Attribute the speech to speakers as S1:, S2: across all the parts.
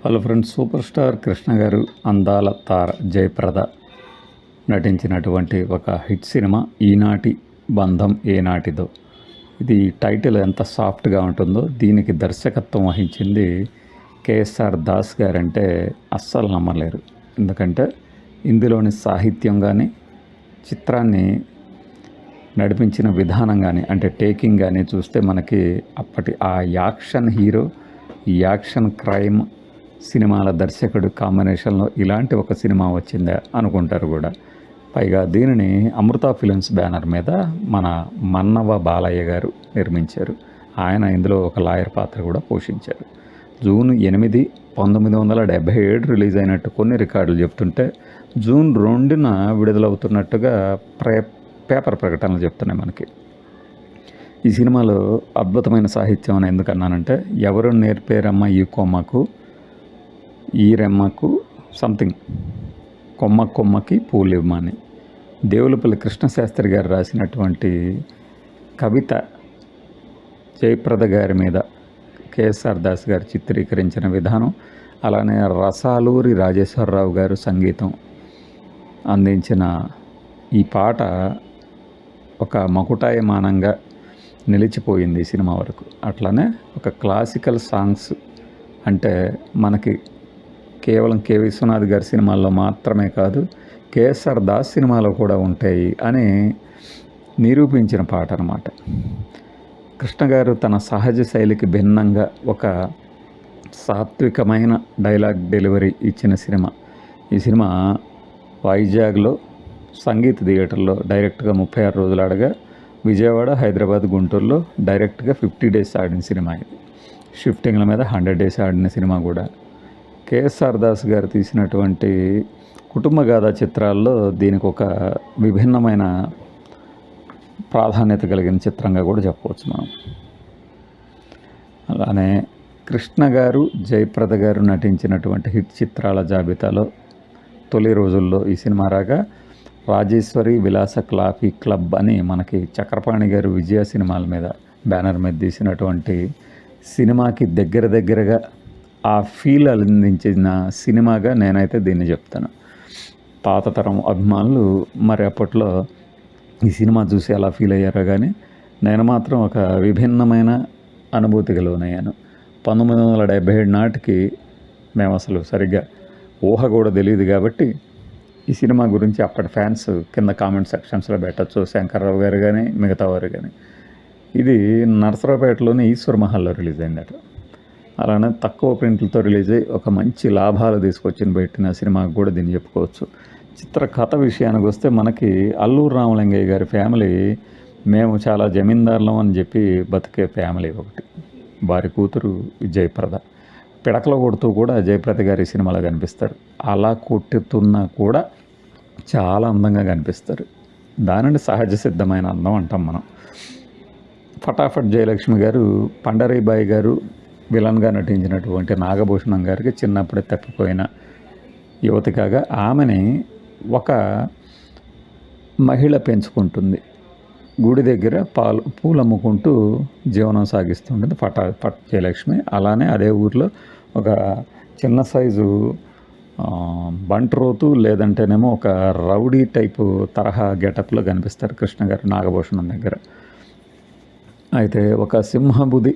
S1: Hello friends, super star Krishna గారు అందాల తార జయప్రద నటించినటువంటి ఒక హిట్ సినిమా ఈనాటి బంధం ఏనాటిదో. ఇది టైటిల్ ఎంత సాఫ్ట్గా ఉంటుందో, దీనికి దర్శకత్వం వహించింది కేఎస్ఆర్ దాస్ గారంటే అస్సలు నమ్మలేరు. ఎందుకంటే ఇందులోని సాహిత్యం కానీ, చిత్రాన్ని నడిపించిన విధానం కానీ, అంటే టేకింగ్ కానీ చూస్తే మనకి అప్పటి ఆ యాక్షన్ హీరో, ఈ యాక్షన్ క్రైమ్ సినిమాల దర్శకుడు కాంబినేషన్లో ఇలాంటి ఒక సినిమా వచ్చిందా అనుకుంటారు కూడా. పైగా దీనిని అమృత ఫిలిమ్స్ బ్యానర్ మీద మన మన్నవ బాలయ్య గారు నిర్మించారు. ఆయన ఇందులో ఒక లాయర్ పాత్ర కూడా పోషించారు. జూన్ 8, 1977 రిలీజ్ అయినట్టు కొన్ని రికార్డులు చెప్తుంటే, జూన్ 2న విడుదలవుతున్నట్టుగా పేపర్ ప్రకటనలు చెప్తున్నాయి మనకి. ఈ సినిమాలో అద్భుతమైన సాహిత్యం అని ఎందుకన్నానంటే, ఎవరు నేర్పేరమ్మ ఈ కొమ్మకు, ఈ రెమ్మకు సంథింగ్, కొమ్మకి పూలివ్వమని దేవులపల్లి కృష్ణశాస్త్రి గారు రాసినటువంటి కవిత జయప్రద గారి మీద కేఎస్ఆర్ దాస్ గారు చిత్రీకరించిన విధానం, అలానే రసాలూరి రాజేశ్వరరావు గారు సంగీతం అందించిన ఈ పాట ఒక మకుటాయమానంగా నిలిచిపోయింది ఈ సినిమా వరకు. అట్లానే ఒక క్లాసికల్ సాంగ్స్ అంటే మనకి కేవలం కె విశ్వనాథ్ గారి సినిమాల్లో మాత్రమే కాదు, కేఎస్ఆర్ దాస్ సినిమాలో కూడా ఉంటాయి అని నిరూపించిన పాట అన్నమాట. కృష్ణ గారు తన సహజ శైలికి భిన్నంగా ఒక సాత్వికమైన డైలాగ్ డెలివరీ ఇచ్చిన సినిమా. ఈ సినిమా వైజాగ్లో సంగీత థియేటర్లో డైరెక్ట్గా 36 రోజులు ఆడగా, విజయవాడ, హైదరాబాద్, గుంటూరులో డైరెక్ట్గా 50 డేస్ ఆడిన సినిమా ఇది. షిఫ్టింగ్ల మీద 100 డేస్ ఆడిన సినిమా కూడా. కేఎస్ఆర్ దాస్ గారు తీసినటువంటి కుటుంబ గాథ చిత్రాల్లో దీనికి ఒక విభిన్నమైన ప్రాధాన్యత కలిగిన చిత్రంగా కూడా చెప్పవచ్చు మనం. అలానే కృష్ణ గారు, జయప్రద గారు నటించినటువంటి హిట్ చిత్రాల జాబితాలో తొలి రోజుల్లో ఈ సినిమా రాగా, రాజేశ్వరి విలాస కాఫీ క్లబ్ అని మనకి చక్రపాణి గారు విజయ సినిమాల మీద బ్యానర్ మీద తీసినటువంటి సినిమాకి దగ్గరగా ఆ ఫీల్ అందించిన సినిమాగా నేనైతే దీన్ని చెప్తాను. పాత తరం అభిమానులు మరి అప్పట్లో ఈ సినిమా చూసి ఎలా ఫీల్ అయ్యారో కానీ, నేను మాత్రం ఒక విభిన్నమైన అనుభూతికి లోనయ్యాను. 1977 నాటికి మేము అసలు సరిగ్గా ఊహ కూడా తెలియదు కాబట్టి ఈ సినిమా గురించి అప్పటి ఫ్యాన్స్ కింద కామెంట్ సెక్షన్స్లో పెట్టచ్చు, శంకర్రావు గారు కానీ మిగతా వారు కానీ. ఇది నరసరావుపేటలోని ఈశ్వర్ మహల్లో రిలీజ్ అయిందట. అలానే తక్కువ ప్రింట్లతో రిలీజ్ అయ్యి ఒక మంచి లాభాలు తీసుకొచ్చిన పెట్టిన సినిమాకు కూడా దీన్ని చెప్పుకోవచ్చు. చిత్ర కథ విషయానికి వస్తే, మనకి అల్లూరు రామలింగయ్య గారి ఫ్యామిలీ, మేము చాలా జమీందారులం అని చెప్పి బతికే ఫ్యామిలీ ఒకటి. వారి కూతురు జయప్రద పిడకలో కొడుతూ కూడా జయప్రద గారి సినిమాలో కనిపిస్తారు. అలా కొట్టుతున్నా కూడా చాలా అందంగా కనిపిస్తారు. దానిని సహజ సిద్ధమైన అందం అంటాం మనం. ఫటాఫట్ జయలక్ష్మి గారు పండరీబాయి గారు విలన్గా నటించినటువంటి నాగభూషణం గారికి చిన్నప్పుడే తప్పిపోయిన యువతి కాగా, ఆమెని ఒక మహిళ పెంచుకుంటుంది. గుడి దగ్గర పూలు అమ్ముకుంటూ జీవనం సాగిస్తుంటుంది ఫట్ జయలక్ష్మి. అలానే అదే ఊరిలో ఒక చిన్న సైజు బంట్రోతు లేదంటేనేమో ఒక రౌడీ టైపు తరహా గెటప్లో కనిపిస్తారు కృష్ణ గారు నాగభూషణం దగ్గర. అయితే ఒక సింహబుది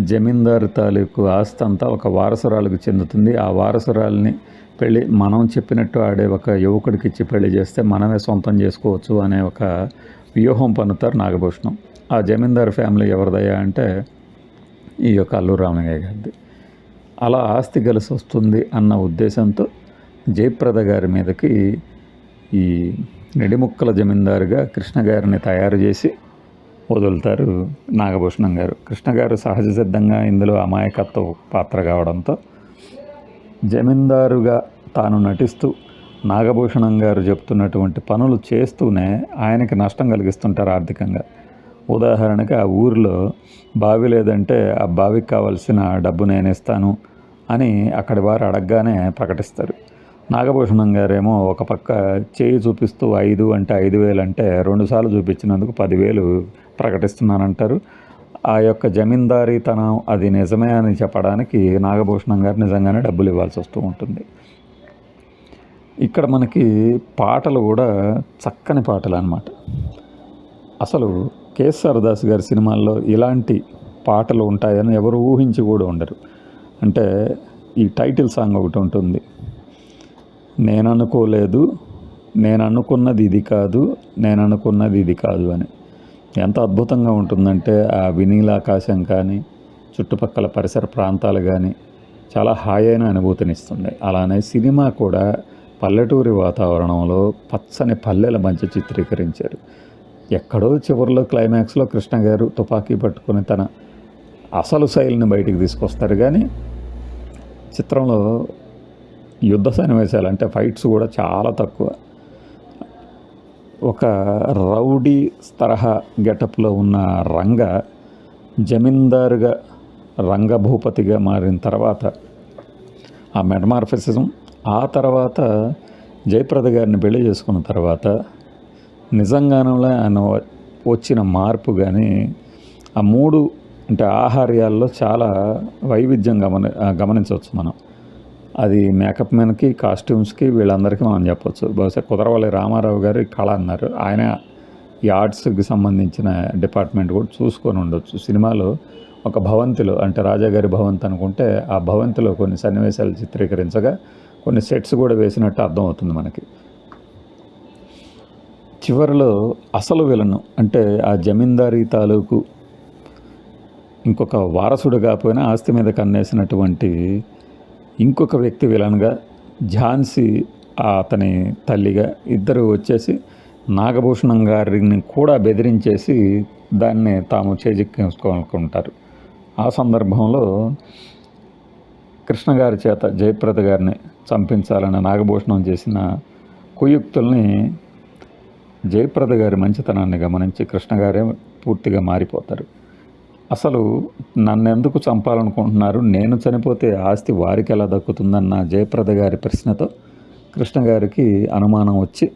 S1: జమీందారు తాలూకు ఆస్తి అంతా ఒక వారసురాలకు చెందుతుంది. ఆ వారసురాలని మనం చెప్పినట్టు ఆడే ఒక యువకుడికి ఇచ్చి పెళ్లి చేస్తే మనమే సొంతం చేసుకోవచ్చు అనే ఒక వ్యూహం పన్నుతారు నాగభూషణం. ఆ జమీందారు ఫ్యామిలీ ఎవరిదయ్యా అంటే ఈ యొక్క అల్లూరు రామలింగయ్య గారిది. అలా ఆస్తి కలిసి వస్తుంది అన్న ఉద్దేశంతో జయప్రద గారి మీదకి ఈ నిడిముక్కల జమీందారుగా కృష్ణ గారిని తయారు చేసి వదులుతారు నాగభూషణం గారు. కృష్ణ గారు సహజ సిద్ధంగా ఇందులో అమాయకత్వ పాత్ర కావడంతో, జమీందారుగా తాను నటిస్తూ నాగభూషణం గారు చెప్తున్నటువంటి పనులు చేస్తూనే ఆయనకి నష్టం కలిగిస్తుంటారు ఆర్థికంగా. ఉదాహరణకి, ఆ ఊరిలో బావి లేదంటే ఆ బావికి కావాల్సిన డబ్బు నేను ఇస్తాను అని అక్కడి వారు అడగగానే ప్రకటిస్తారు. నాగభూషణం గారేమో ఒక పక్క చేయి చూపిస్తూ 5 అంటే 5,000 అంటే 2 సార్లు చూపించినందుకు 10,000 ప్రకటిస్తున్నానంటారు. ఆ యొక్క జమీందారీతనం అది నిజమే అని చెప్పడానికి నాగభూషణం గారు నిజంగానే డబ్బులు ఇవ్వాల్సి వస్తూ ఉంటుంది. ఇక్కడ మనకి పాటలు కూడా చక్కని పాటలు అన్నమాట. అసలు కేఎస్ఆర్ దాస్ గారి సినిమాల్లో ఇలాంటి పాటలు ఉంటాయని ఎవరు ఊహించి కూడా ఉండరు. అంటే ఈ టైటిల్ సాంగ్ ఒకటి ఉంటుంది, నేను అనుకోలేదు, నేను అనుకున్నది ఇది కాదు, నేను అనుకున్నది ఇది కాదు అని. ఎంత అద్భుతంగా ఉంటుందంటే ఆ వినీలాకాశం కానీ చుట్టుపక్కల పరిసర ప్రాంతాలు కానీ చాలా హాయైన అనుభూతినిస్తుంది. అలానే సినిమా కూడా పల్లెటూరి వాతావరణంలో పచ్చని పల్లెల మధ్య చిత్రీకరించారు. ఎక్కడో చివరిలో క్లైమాక్స్లో కృష్ణ గారు తుపాకీ పట్టుకుని తన అసలు శైలిని బయటికి తీసుకొస్తారు. కానీ చిత్రంలో యుద్ధ సన్నివేశాలు అంటే ఫైట్స్ కూడా చాలా తక్కువ. ఒక రౌడీ తరహా గెటప్లో ఉన్న రంగ జమీందారుగా రంగభూపతిగా మారిన తర్వాత ఆ మెటమార్ఫిసిజం, ఆ తర్వాత జయప్రద గారిని పెళ్లి చేసుకున్న తర్వాత నిజంగానే ఆయన వచ్చిన మార్పు కానీ ఆ మూడు అంటే ఆహార్యాల్లో చాలా వైవిధ్యం గమనించవచ్చు మనం. అది మేకప్ మెన్కి, కాస్ట్యూమ్స్కి, వీళ్ళందరికీ మనం చెప్పొచ్చు. బహుశా కుదరవల్లి రామారావు గారు కళ అన్నారు, ఆయన ఈ ఆర్ట్స్కి సంబంధించిన డిపార్ట్మెంట్ కూడా చూసుకొని ఉండొచ్చు. సినిమాలో ఒక భవంతిలో అంటే రాజాగారి భవంతి అనుకుంటే ఆ భవంతిలో కొన్ని సన్నివేశాలు చిత్రీకరించగా కొన్ని సెట్స్ కూడా వేసినట్టు అర్థమవుతుంది మనకి. చివరిలో అసలు విలను అంటే ఆ జమీందారీ తాలూకు ఇంకొక వారసుడు కాకపోయినా ఆస్తి మీద కన్నేసినటువంటి ఇంకొక వ్యక్తి విలన్గా, ఝాన్సీ అతని తల్లిగా ఇద్దరు వచ్చేసి నాగభూషణం గారిని కూడా బెదిరించేసి దాన్ని తాము చేజిక్కించుకోవాలనుకుంటారు. ఆ సందర్భంలో కృష్ణ గారి చేత జయప్రద గారిని చంపించాలని నాగభూషణం చేసిన కుయుక్తుల్ని జయప్రద గారి మంచితనాన్ని గమనించి కృష్ణ గారే పూర్తిగా మారిపోతారు. అసలు నన్ను ఎందుకు చంపాలనుకుంటున్నారు, నేను చనిపోతే ఆస్తి వారికి ఎలా దక్కుతుందన్న జయప్రద గారి ప్రశ్నతో కృష్ణ గారికి అనుమానం వచ్చి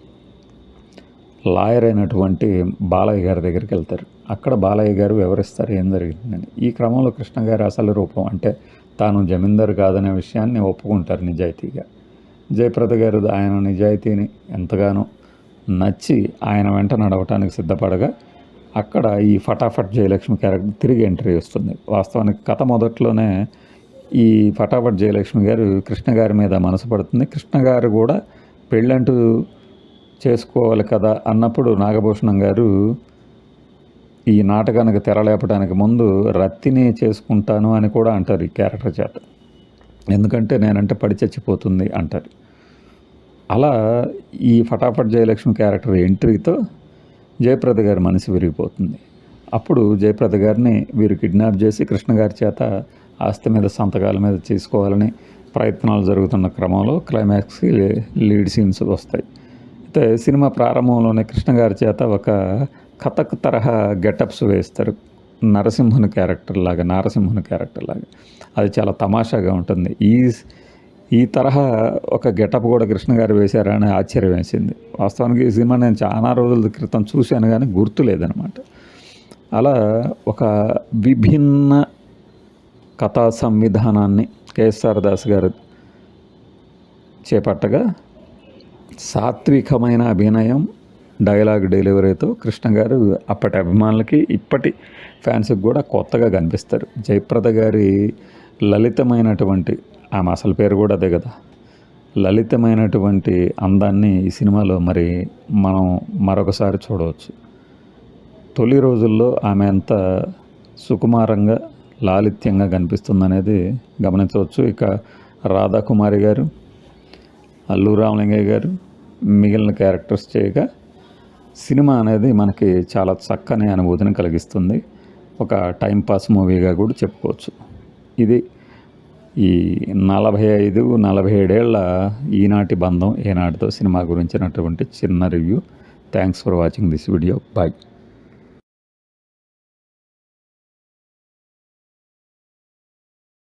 S1: లాయర్ అయినటువంటి బాలయ్య గారి దగ్గరికి వెళ్తారు. అక్కడ బాలయ్య గారు వివరిస్తారు ఏం జరిగిందని. ఈ క్రమంలో కృష్ణ గారి అసలు రూపం అంటే తాను జమీందారు కాదనే విషయాన్ని ఒప్పుకుంటారు నిజాయితీగా. జయప్రద గారు ఆయన నిజాయితీని ఎంతగానో నచ్చి ఆయన వెంట నడవటానికి సిద్ధపడగా అక్కడ ఈ ఫటాఫట్ జయలక్ష్మి క్యారెక్టర్ తిరిగి ఎంట్రీ వస్తుంది. వాస్తవానికి కథ మొదట్లోనే ఈ ఫటాఫట్ జయలక్ష్మి గారు కృష్ణ గారి మీద మనసు పడుతుంది. కృష్ణ గారు కూడా పెళ్ళంటూ చేసుకోవాలి కదా అన్నప్పుడు నాగభూషణం గారు ఈ నాటకానికి తెరలేపడానికి ముందు రత్తిని చేసుకుంటాను అని కూడా అంటారు ఈ క్యారెక్టర్ చేత. ఎందుకంటే నేనంటే పడి చచ్చిపోతుంది అంటారు. అలా ఈ ఫటాఫట్ జయలక్ష్మి క్యారెక్టర్ ఎంట్రీతో జయప్రద గారి మనసు విరిగిపోతుంది. అప్పుడు జయప్రద గారిని వీరు కిడ్నాప్ చేసి కృష్ణ గారి చేత ఆస్తి మీద సంతకాల మీద చేసుకోవాలని ప్రయత్నాలు జరుగుతున్న క్రమంలో క్లైమాక్స్కి లీడ్ సీన్స్ వస్తాయి. అయితే సినిమా ప్రారంభంలోనే కృష్ణ గారి చేత ఒక కథక్ తరహా గెటప్స్ వేస్తారు, నారసింహుని క్యారెక్టర్ లాగా. అది చాలా తమాషాగా ఉంటుంది. ఈ తరహా ఒక గెటప్ కూడా కృష్ణ గారు వేశారా అని ఆశ్చర్యం వేసింది. వాస్తవానికి ఈ సినిమా నేను చాలా రోజుల క్రితం చూశాను కానీ గుర్తులేదనమాట. అలా ఒక విభిన్న కథా సంవిధానాన్ని కేఎస్ఆర్ దాస్ గారు చేపట్టగా సాత్వికమైన అభినయం, డైలాగ్ డెలివరీతో కృష్ణ గారు అప్పటి అభిమానులకి ఇప్పటి ఫ్యాన్స్కి కూడా కొత్తగా కనిపిస్తారు. జయప్రద గారి లలితమైనటువంటి, ఆమె అసలు పేరు కూడా అదే కదా, లలితమైనటువంటి అందాన్ని ఈ సినిమాలో మరి మనం మరొకసారి చూడవచ్చు. తొలి రోజుల్లో ఆమె ఎంత సుకుమారంగా లాలిత్యంగా కనిపిస్తుందనేది గమనించవచ్చు. ఇక రాధాకుమారి గారు, అల్లు రామలింగయ్య గారు మిగిలిన క్యారెక్టర్స్ చేయగా సినిమా అనేది మనకి చాలా చక్కని అనుభూతిని కలిగిస్తుంది. ఒక టైంపాస్ మూవీగా కూడా చెప్పుకోవచ్చు. ఇది ఈ 45-47 ఏళ్ల ఈనాటి బంధం ఏనాటితో సినిమా గురించినటువంటి చిన్న review. Thanks for watching this video. Bye.